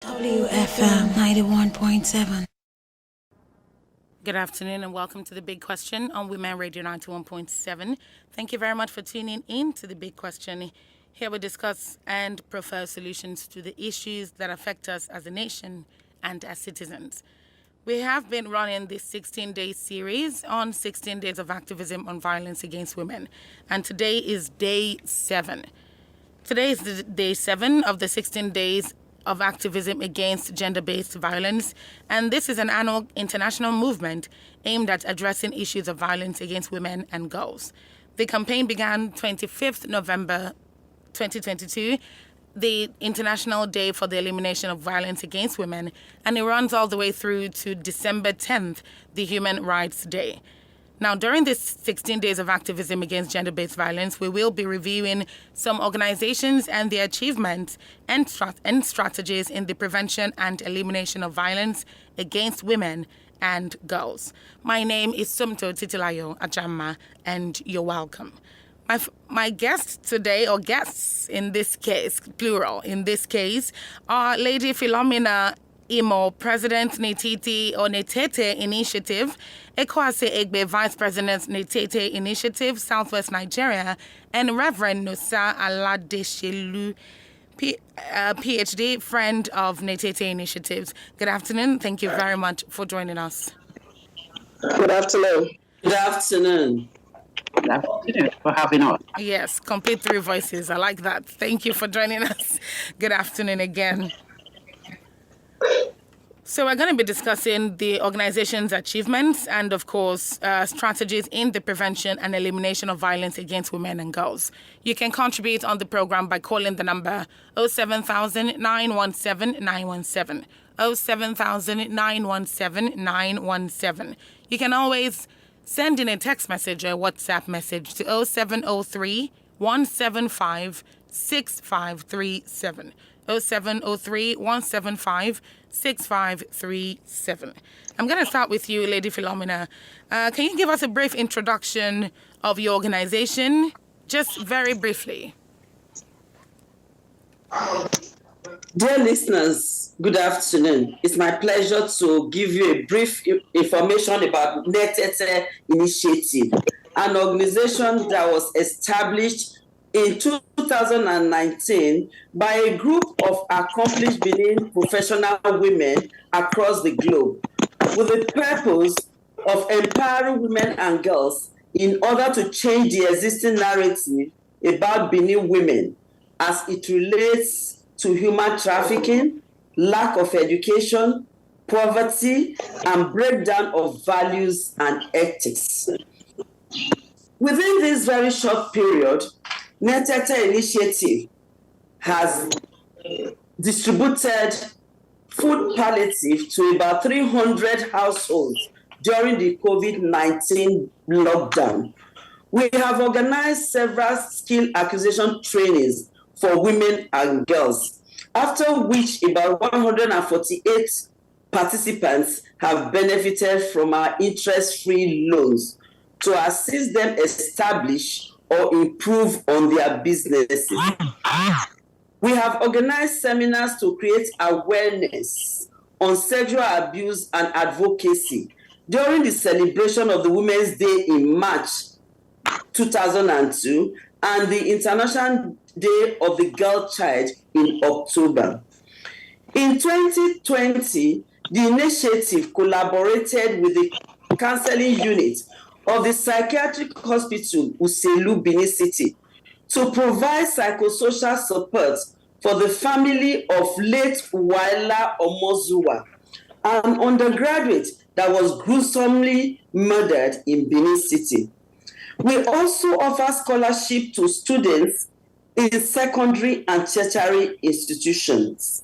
WFM 91.7. Good afternoon and welcome to The Big Question on Women Radio 91.7. Thank you very much for tuning in to The Big Question. Here we discuss and prefer solutions to the issues that affect us as a nation and as citizens. We have been running this 16-day series on 16 Days of Activism on Violence Against Women, and today is day 7. Today is the day 7 of the 16 days of activism against gender-based violence, and this is an annual international movement aimed at addressing issues of violence against women and girls. The campaign began 25th November 2022, the International Day for the Elimination of Violence Against Women, and it runs all the way through to December 10th, the Human Rights Day. Now, during this 16 days of activism against gender-based violence, we will be reviewing some organizations and their achievements and strategies in the prevention and elimination of violence against women and girls. My name is Sumto Titilayo Ajama, and you're welcome. My guests today, or guests in this case, plural in this case, are Lady Philomena Imo, President Netete or Netete Initiative, Ekwase Egbe, Vice President Netete Initiative, Southwest Nigeria, and Reverend Nusa Aladeshelu, PhD, friend of Netete Initiatives. Good afternoon. Thank you very much for joining us. Good afternoon. Good afternoon. Good afternoon for having us. Yes, complete 3 voices. I like that. Thank you for joining us. Good afternoon again. So we're going to be discussing the organization's achievements and, of course, strategies in the prevention and elimination of violence against women and girls. You can contribute on the program by calling the number 07000 917 917. 07000 917 917. You can always send in a text message or a WhatsApp message to 0703 175 6537. 0703 175 6537. I'm going to start with you, Lady Philomena. Can you give us a brief introduction of your organization, just very briefly? Dear listeners, good afternoon. It's my pleasure to give you a brief information about Netete Initiative, an organization that was established in 2019 by a group of accomplished Benin professional women across the globe with the purpose of empowering women and girls in order to change the existing narrative about Benin women as it relates to human trafficking, lack of education, poverty, and breakdown of values and ethics. Within this very short period, Netete Initiative has distributed food palliative to about 300 households during the COVID-19 lockdown. We have organized several skill acquisition trainings for women and girls, after which about 148 participants have benefited from our interest-free loans to assist them establish or improve on their businesses. We have organized seminars to create awareness on sexual abuse and advocacy during the celebration of the Women's Day in March 2002 and the International Day of the Girl Child in October. In 2020, the initiative collaborated with the counseling unit of the Psychiatric Hospital Uselu, Benin City, to provide psychosocial support for the family of late Waila Omozuwa, an undergraduate that was gruesomely murdered in Benin City. We also offer scholarship to students in secondary and tertiary institutions.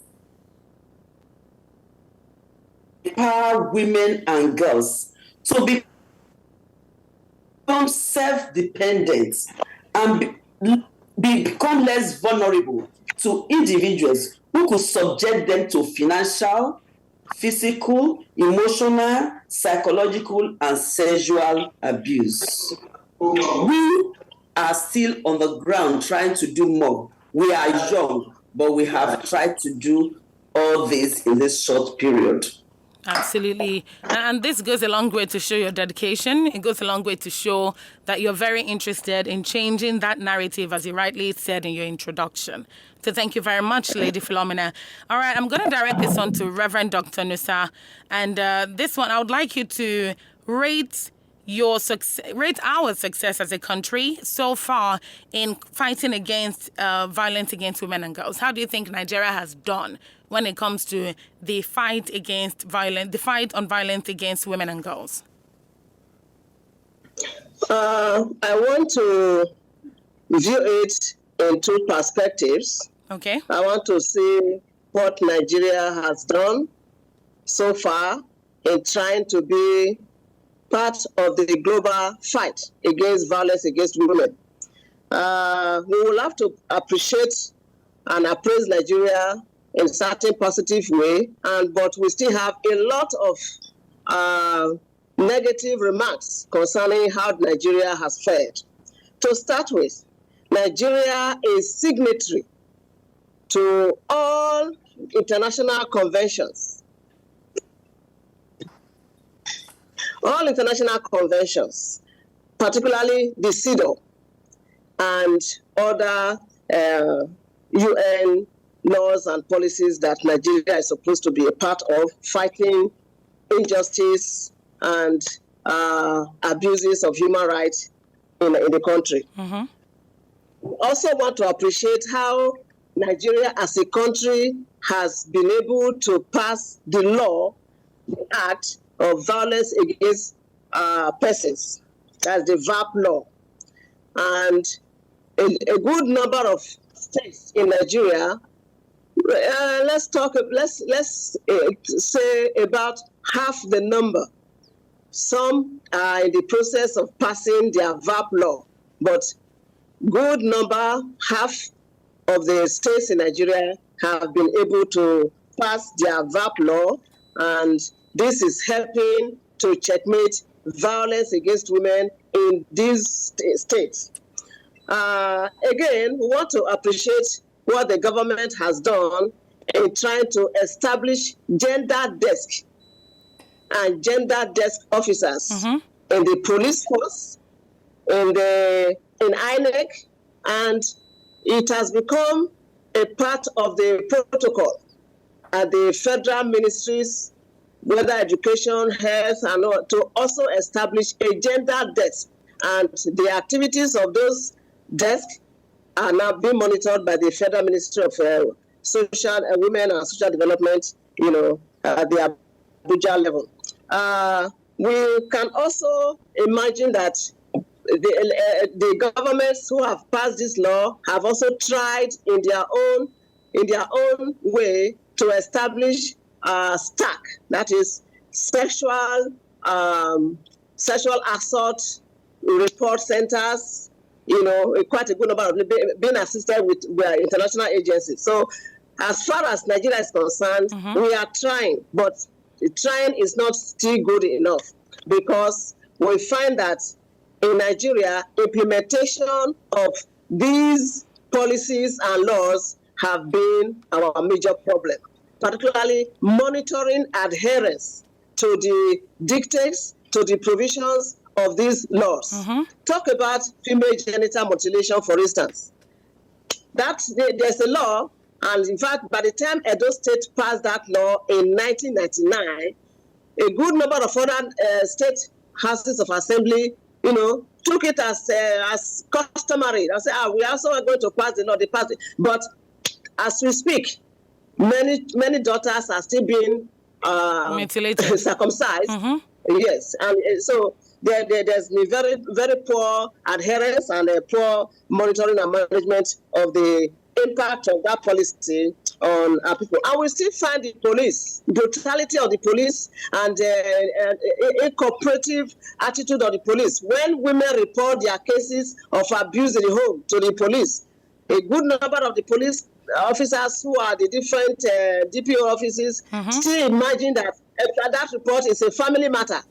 Empower women and girls to become self-dependent and become less vulnerable to individuals who could subject them to financial, physical, emotional, psychological, and sexual abuse. We are still on the ground trying to do more. We are young, but we have tried to do all this in this short period. Absolutely. And this goes a long way to show your dedication. It goes a long way to show that you're very interested in changing that narrative, as you rightly said in your introduction. So thank you very much, Lady Philomena. All right, I'm going to direct this on to Reverend Dr. Nusa. And this one, I would like you to rate our success as a country so far in fighting against violence against women and girls. How do you think Nigeria has done when it comes to the fight on violence against women and girls? I want to view it in two perspectives. Okay. I want to see what Nigeria has done so far in trying to be part of the global fight against violence against women. We will have to appreciate and appraise Nigeria in a certain positive way, but we still have a lot of negative remarks concerning how Nigeria has fared. To start with, Nigeria is signatory to all international conventions. All international conventions, particularly the CEDAW and other UN laws and policies that Nigeria is supposed to be a part of, fighting injustice and abuses of human rights in the country. Mm-hmm. We also want to appreciate how Nigeria as a country has been able to pass the law, the act of violence against persons. That's the VAP law. And a good number of states in Nigeria, let's say about half the number. Some are in the process of passing their VAP law, but good number, half of the states in Nigeria have been able to pass their VAP law, and this is helping to checkmate violence against women in these states. Again, we want to appreciate what the government has done in trying to establish gender desk and gender desk officers in the police force, in INEC, and it has become a part of the protocol at the federal ministries, whether education, health, and all, to also establish a gender desk. And the activities of those desks are now being monitored by the Federal Ministry of Social Women and Social Development, at the Abuja level. We can also imagine that the governments who have passed this law have also tried in their own way to establish STAC, that is sexual assault report centers, quite a good number of being assisted with international agencies. So as far as Nigeria is concerned, we are trying, but trying is not still good enough, because we find that in Nigeria, implementation of these policies and laws have been our major problem, particularly monitoring adherence to the dictates, to the provisions of these laws. Talk about female genital mutilation, for instance. There's a law, and in fact, by the time Edo State passed that law in 1999, a good number of other state houses of assembly, took it as customary. They say, we also are going to pass the law. They passed it, but as we speak, many daughters are still being mutilated, circumcised. Yes, and so there's very, very poor adherence and a poor monitoring and management of the impact of that policy on our people. And we still find the police, brutality of the police, and incooperative attitude of the police. When women report their cases of abuse in the home to the police, a good number of the police officers who are the different DPO offices still imagine that that report is a family matter,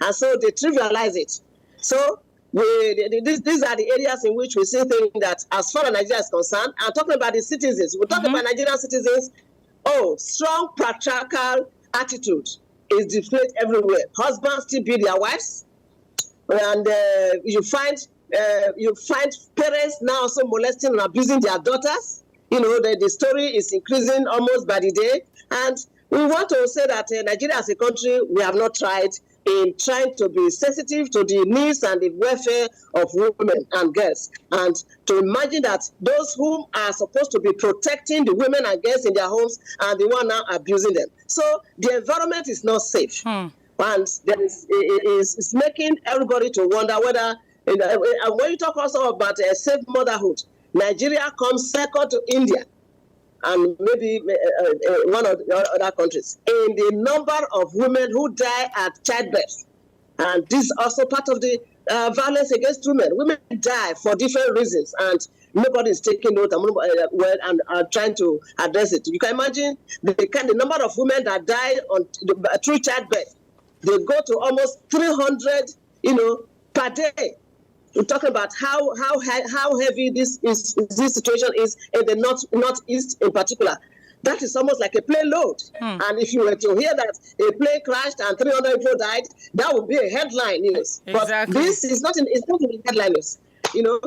and so they trivialize it. So these are the areas in which we see things that, as far as Nigeria is concerned, I'm talking about the citizens. We talk about Nigerian citizens. strong patriarchal attitude is displayed everywhere. Husbands still beat their wives, and you find parents now also molesting and abusing their daughters. The story is increasing almost by the day, and we want to say that Nigeria as a country, we have not tried in trying to be sensitive to the needs and the welfare of women and girls, and to imagine that those who are supposed to be protecting the women and girls in their homes are the one now abusing them. So the environment is not safe. And there is making everybody to wonder whether, when you talk also about safe motherhood, Nigeria comes second to India and maybe one of the other countries in the number of women who die at childbirth. And this is also part of the violence against women. Women die for different reasons, and nobody is taking note and trying to address it. You can imagine the number of women that die through childbirth. They go to almost 300, per day. We're talking about how heavy this situation is in the northeast in particular. That is almost like a plane load. And if you were to hear that a plane crashed and 300 people died, that would be a headline news. Exactly. But this is not in the headline news.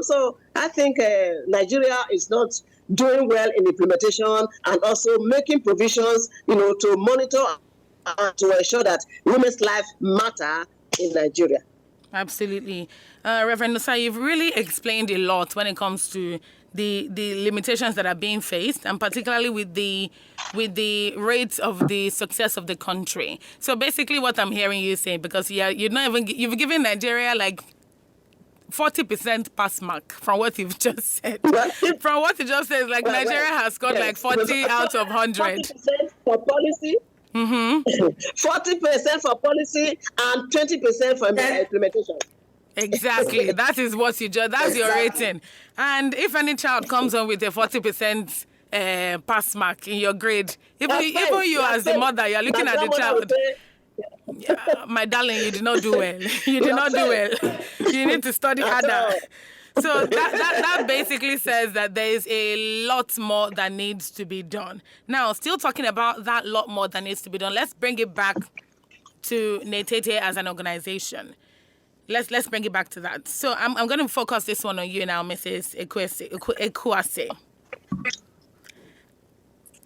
So I think Nigeria is not doing well in implementation and also making provisions, to monitor and to ensure that women's life matter in Nigeria. Absolutely. Reverend Nusa, you've really explained a lot when it comes to the limitations that are being faced, and particularly with the rates of the success of the country. So basically what I'm hearing you say, because you've given Nigeria like 40% pass mark from what you've just said. From what you just said, like Nigeria has got like 40 out of 100. 40% for policy. 40% for policy and 20% for implementation. Exactly. That is what that's your rating. And if any child comes on with a 40% pass mark in your grade, even you as the mother, you're looking at the child. Yeah, my darling, you did not do well. You did not do well. You need to study harder. So that basically says that there is a lot more that needs to be done. Now, still talking about that lot more that needs to be done, let's bring it back to Netete as an organization. Let's bring it back to that. So I'm going to focus this one on you now, Mrs. Ekwuase.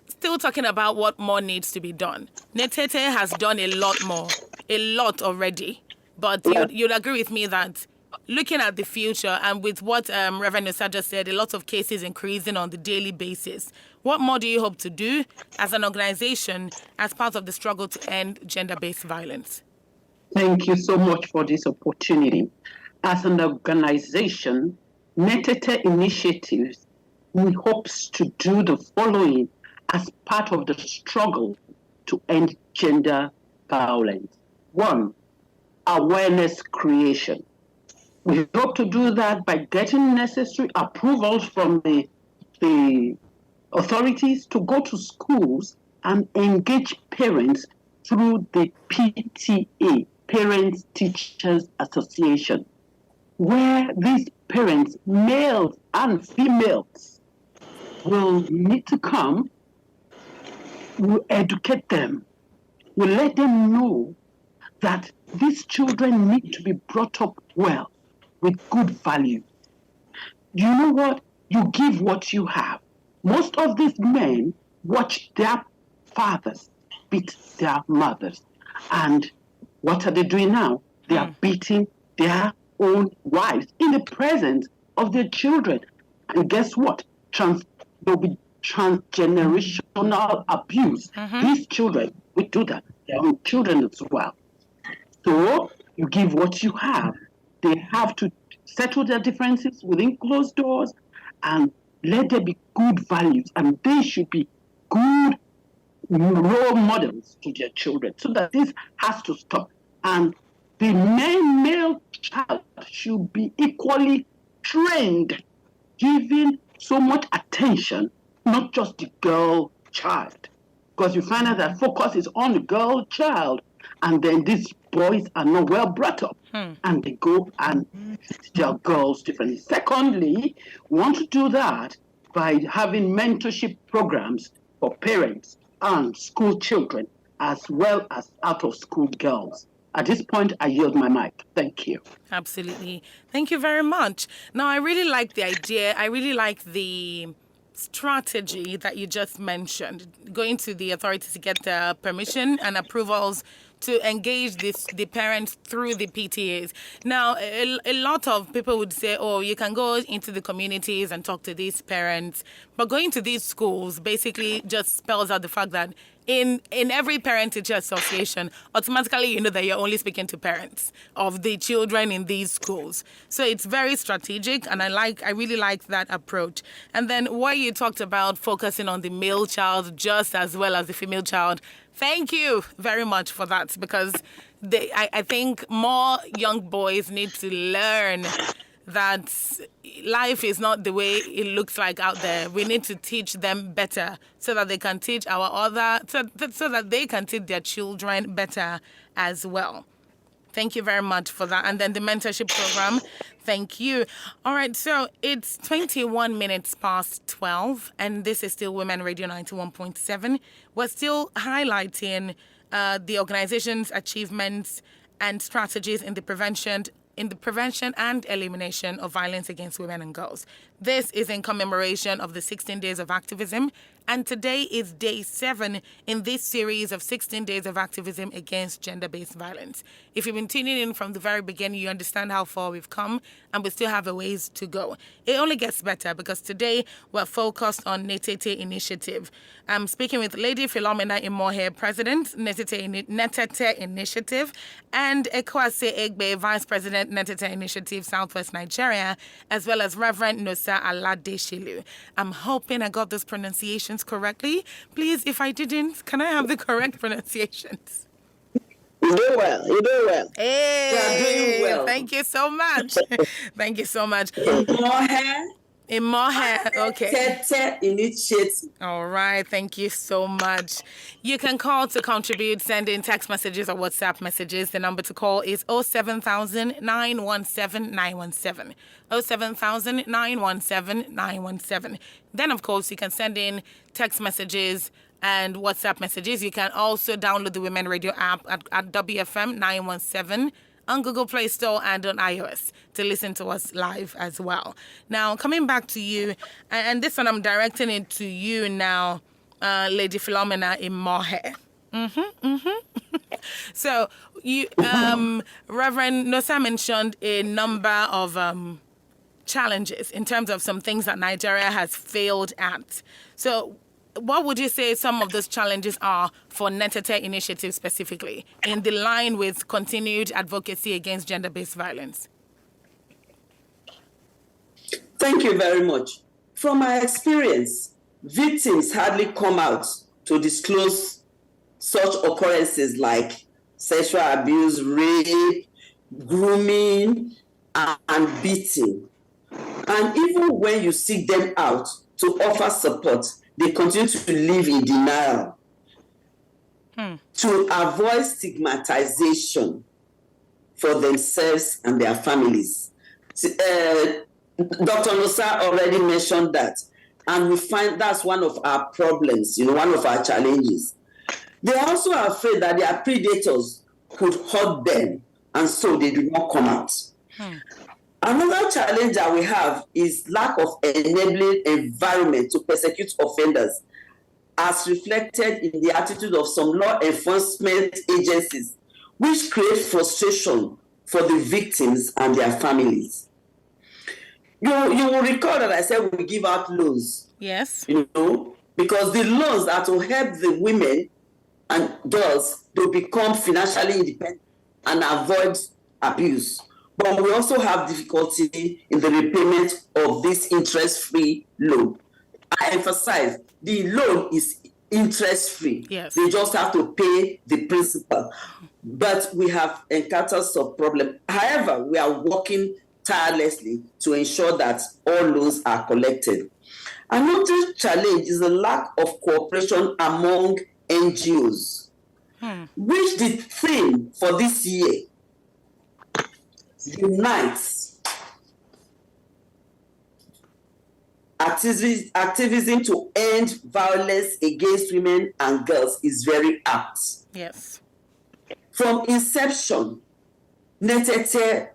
Still talking about what more needs to be done. Netete has done a lot more, a lot already. But you'd agree with me that looking at the future and with what Reverend Nusa just said, a lot of cases increasing on the daily basis. What more do you hope to do as an organization as part of the struggle to end gender-based violence? Thank you so much for this opportunity. As an organization, Netete Initiatives hopes to do the following as part of the struggle to end gender violence. 1, awareness creation. We hope to do that by getting necessary approvals from the authorities to go to schools and engage parents through the PTA, Parents Teachers Association, where these parents, males and females, will need to come. We'll educate them. We'll let them know that these children need to be brought up well, with good value. You know what? You give what you have. Most of these men watch their fathers beat their mothers. And what are they doing now? They are beating their own wives in the presence of their children. And guess what? There'll be transgenerational abuse. These children will do that. Their own children as well. So you give what you have. They have to settle their differences within closed doors and let there be good values. And they should be good role models to their children so that this has to stop. And the male child should be equally trained, giving so much attention, not just the girl child. Because you find out that focus is on the girl child, and then these boys are not well brought up, and they go and tell girls differently. Secondly, we want to do that by having mentorship programs for parents school children as well as out-of-school girls. At this point, I yield my mic. Thank you. Absolutely. Thank you very much. Now, I really like the idea. I really like the strategy that you just mentioned, going to the authorities to get permission and approvals to engage the parents through the PTAs. Now, a lot of people would say, oh, you can go into the communities and talk to these parents, but going to these schools basically just spells out the fact that in every parent-teacher association, automatically you know that you're only speaking to parents of the children in these schools. So it's very strategic, and I really like that approach. And then what you talked about, focusing on the male child just as well as the female child, thank you very much for that, because I think more young boys need to learn that life is not the way it looks like out there. We need to teach them better so that they can teach so that they can teach their children better as well. Thank you very much for that. And then the mentorship program, thank you. All right, so it's 21 minutes past 12, and this is still Women Radio 91.7. We're still highlighting the organization's achievements and strategies in the prevention and elimination of violence against women and girls. This is in commemoration of the 16 Days of Activism, and today is day 7 in this series of 16 Days of Activism against gender-based violence. If you've been tuning in from the very beginning, you understand how far we've come, and we still have a ways to go. It only gets better because today we're focused on Netete Initiative. I'm speaking with Lady Philomena Imohe, President, Netete Initiative, and Ekwase Egbe, Vice President, Netete Initiative, Southwest Nigeria, as well as Reverend Nosa Aladeshilu. I'm hoping I got those pronunciations correctly. Please, if I didn't, can I have the correct pronunciations? You do well. You do well. Hey, You are doing well. Thank you so much. Thank you so much. In more hair, okay. Netete Initiative. All right, thank you so much. You can call to contribute, send in text messages or WhatsApp messages. The number to call is 07000 917 917. 07000 917 917. Then, of course, you can send in text messages and WhatsApp messages. You can also download the Women Radio app at WFM 917 on Google Play Store and on iOS to listen to us live as well. Now, coming back to you, and this one I'm directing it to you now, Lady Philomena Imohe. So, you, Reverend Nosa mentioned a number of challenges in terms of some things that Nigeria has failed at. So, what would you say some of those challenges are for Netete Initiative specifically, in the line with continued advocacy against gender-based violence? Thank you very much. From my experience, victims hardly come out to disclose such occurrences like sexual abuse, rape, grooming, and beating. And even when you seek them out to offer support, they continue to live in denial to avoid stigmatization for themselves and their families. Dr. Nosa already mentioned that, and we find that's one of our problems, one of our challenges. They also are afraid that their predators could hurt them, and so they do not come out. Another challenge that we have is lack of enabling environment to persecute offenders, as reflected in the attitude of some law enforcement agencies, which create frustration for the victims and their families. You will recall that I said we give out loans. Yes. Because the loans are to help the women and girls to become financially independent and avoid abuse. But we also have difficulty in the repayment of this interest-free loan. I emphasize, the loan is interest-free. Yes. They just have to pay the principal. But we have encountered some problem. However, we are working tirelessly to ensure that all loans are collected. Another challenge is the lack of cooperation among NGOs, which the theme for this year unites. activism to end violence against women and girls is very apt. Yes. From inception, Netete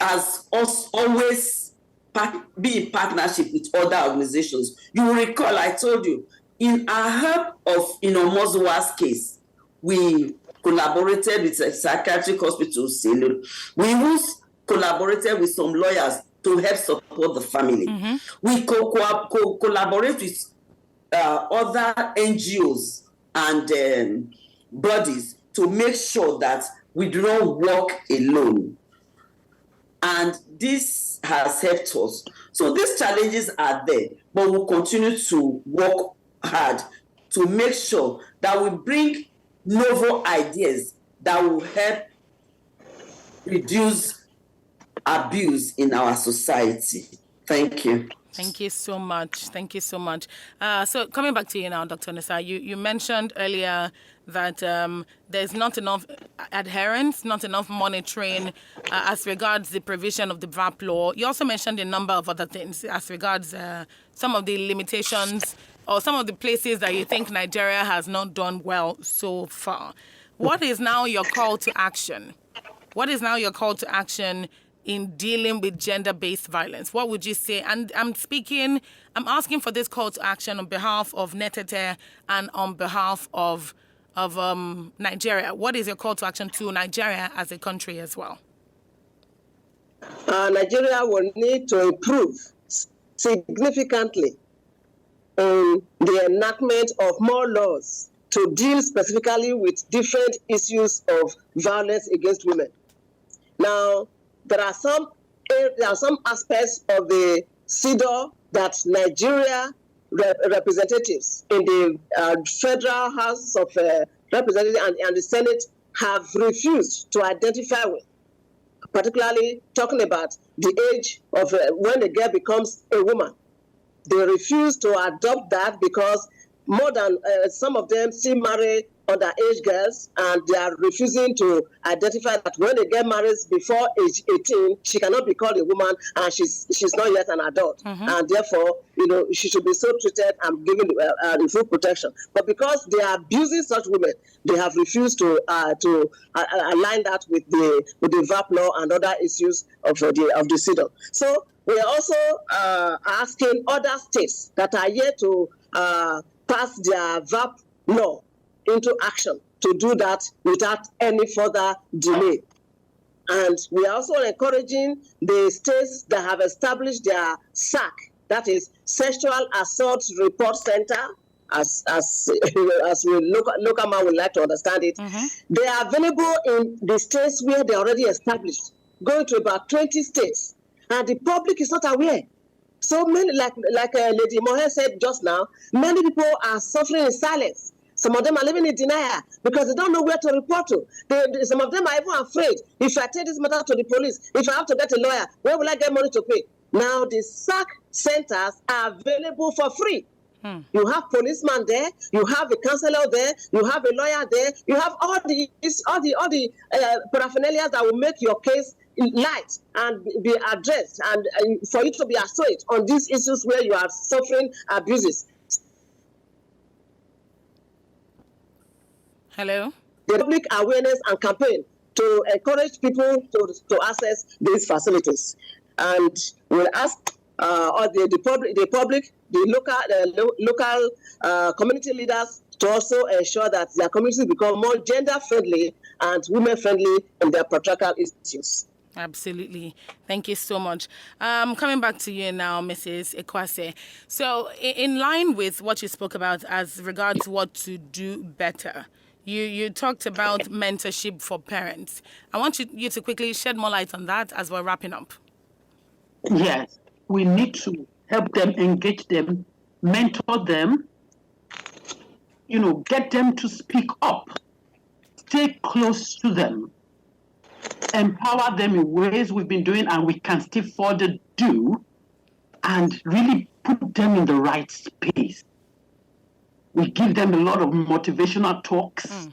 has always been in partnership with other organizations. You will recall, I told you, in our help of Mozuwa's case, we collaborated with a psychiatric hospital, we even collaborated with some lawyers to help support the family. Mm-hmm. We collaborate with other NGOs and bodies to make sure that we do not walk alone. And this has helped us. So these challenges are there, but we'll continue to work hard to make sure that we bring novel ideas that will help reduce abuse in our society. Thank you. Thank you so much. Thank you so much. So coming back to you now, Dr. Nisa, you mentioned earlier that there's not enough adherence, not enough monitoring as regards the provision of the VAP law. You also mentioned a number of other things as regards some of the limitations or some of the places that you think Nigeria has not done well so far. What is now your call to action? What is now your call to action in dealing with gender-based violence? What would you say? And I'm asking for this call to action on behalf of Netete and on behalf of Nigeria. What is your call to action to Nigeria as a country as well? Nigeria will need to improve significantly in the enactment of more laws to deal specifically with different issues of violence against women. Now, there are some aspects of the CEDAW that Nigeria representatives in the Federal House of Representatives and the Senate have refused to identify with, particularly talking about the age of when a girl becomes a woman. They refuse to adopt that because more than some of them still marry underage girls, and they are refusing to identify that when a girl marries before age 18, she cannot be called a woman, and she's not yet an adult, and therefore, she should be so treated and given the full protection. But because they are abusing such women, they have refused to align that with the VAP law and other issues of the CEDAW. So we are also asking other states that are yet to pass their VAP law into action to do that without any further delay. And we are also encouraging the states that have established their SAC, that is Sexual Assault Report Center, as we local man would like to understand it. They are available in the states where they are already established, going to about 20 states, and the public is not aware. So many, like Lady Mohe said just now, many people are suffering in silence. Some of them are living in denial because they don't know where to report to. Some of them are even afraid. If I take this matter to the police, if I have to get a lawyer, where will I get money to pay? Now the SAC centers are available for free. You have policemen there, you have a counselor there, you have a lawyer there, you have all the paraphernalia that will make your case light and be addressed, and for you to be assuaged on these issues where you are suffering abuses. Hello? The public awareness and campaign to encourage people to access these facilities. And we'll ask the local community leaders to also ensure that their communities become more gender-friendly and women-friendly in their patriarchal issues. Absolutely. Thank you so much. Coming back to you now, Mrs. Ekwase. So in line with what you spoke about as regards what to do better, you talked about mentorship for parents. I want you to quickly shed more light on that as we're wrapping up. Yes, we need to help them, engage them, mentor them, get them to speak up, stay close to them, empower them in ways we've been doing and we can still further do, and really put them in the right space. We give them a lot of motivational talks,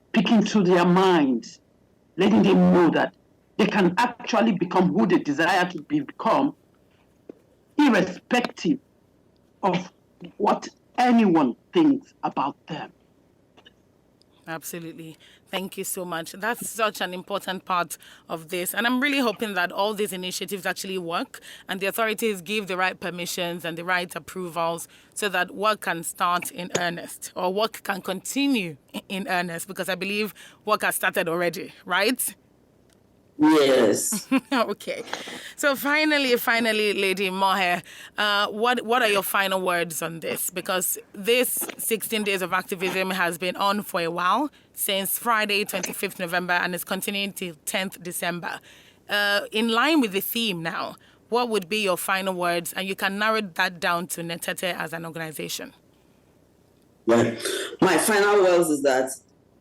speaking to their minds, letting them know that they can actually become who they desire to become irrespective of what anyone thinks about them. Absolutely. Thank you so much. That's such an important part of this. And I'm really hoping that all these initiatives actually work and the authorities give the right permissions and the right approvals so that work can start in earnest or work can continue in earnest, because I believe work has started already, right? Yes. Okay. So finally, Lady Mohe, what are your final words on this? Because this 16 days of activism has been on for a while, since Friday, 25th November, and is continuing till 10th December. In line with the theme now, what would be your final words? And you can narrow that down to Netete as an organization. Well, my final words is that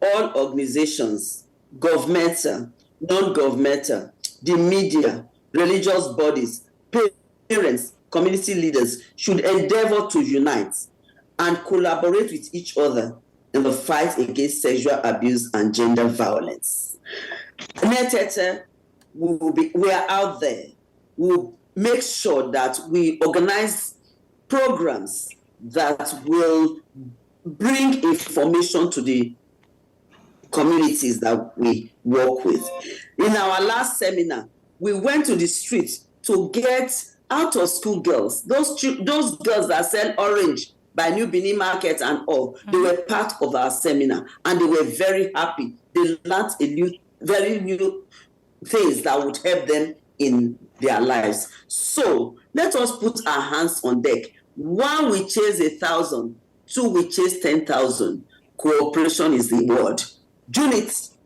all organizations, governmental, non-governmental, the media, religious bodies, parents, community leaders should endeavor to unite and collaborate with each other in the fight against sexual abuse and gender violence. Netete, we are out there. We'll make sure that we organize programs that will bring information to the communities that we work with. In our last seminar, we went to the street to get out of school girls, those girls that sell orange by New Benin Market and all. They were part of our seminar and they were very happy. They learned very new things that would help them in their lives. So let us put our hands on deck. One, we chase 1,000. Two, we chase 10,000. Cooperation is the word.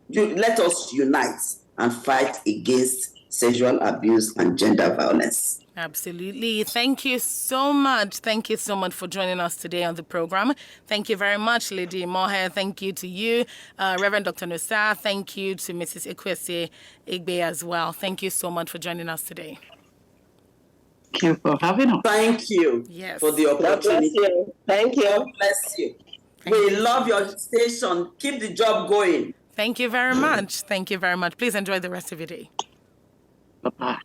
Let us unite and fight against sexual abuse and gender violence. Absolutely. Thank you so much. Thank you so much for joining us today on the program. Thank you very much, Lady Mohe. Thank you to you, Reverend Dr. Nusa. Thank you to Mrs. Ekwesi Igbe as well. Thank you so much for joining us today. Thank you for having us. Thank you for the God bless opportunity. you. Thank you. God bless you. We love your station. Keep the job going. Thank you very much. Thank you very much. Please enjoy the rest of your day. Bye-bye.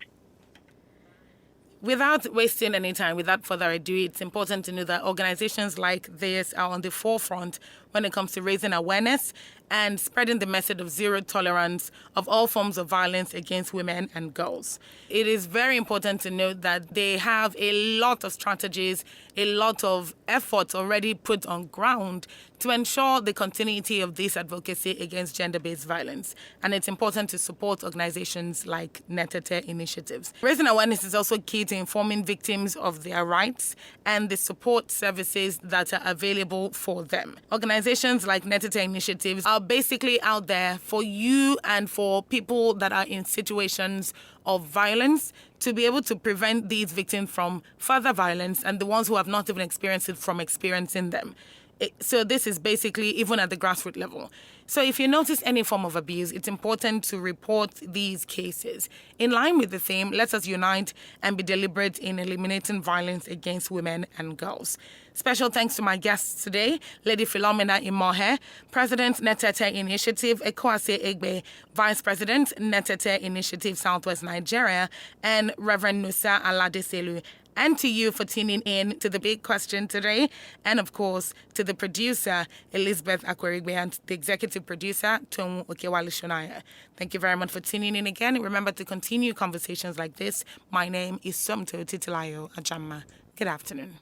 Without wasting any time, without further ado, it's important to know that organizations like this are on the forefront when it comes to raising awareness and spreading the message of zero tolerance of all forms of violence against women and girls. It is very important to note that they have a lot of strategies, a lot of efforts already put on ground to ensure the continuity of this advocacy against gender-based violence. And it's important to support organizations like Netete initiatives. Raising awareness is also key to informing victims of their rights and the support services that are available for them. Organizations like Netete initiatives are basically out there for you and for people that are in situations of violence to be able to prevent these victims from further violence and the ones who have not even experienced it from experiencing them. So this is basically even at the grassroots level. So if you notice any form of abuse, it's important to report these cases. In line with the theme, let us unite and be deliberate in eliminating violence against women and girls. Special thanks to my guests today, Lady Philomena Imohe, President Netete Initiative, Ekwesi Igbe, Vice President Netete Initiative Southwest Nigeria, and Reverend Nusa Aladeselu. And to you for tuning in to The Big Question today. And, of course, to the producer, Elizabeth Akwerigbe, and the executive producer, Tomu Okewale Shonaya. Thank you very much for tuning in again. Remember to continue conversations like this. My name is Somto Titilayo Ajamma. Good afternoon.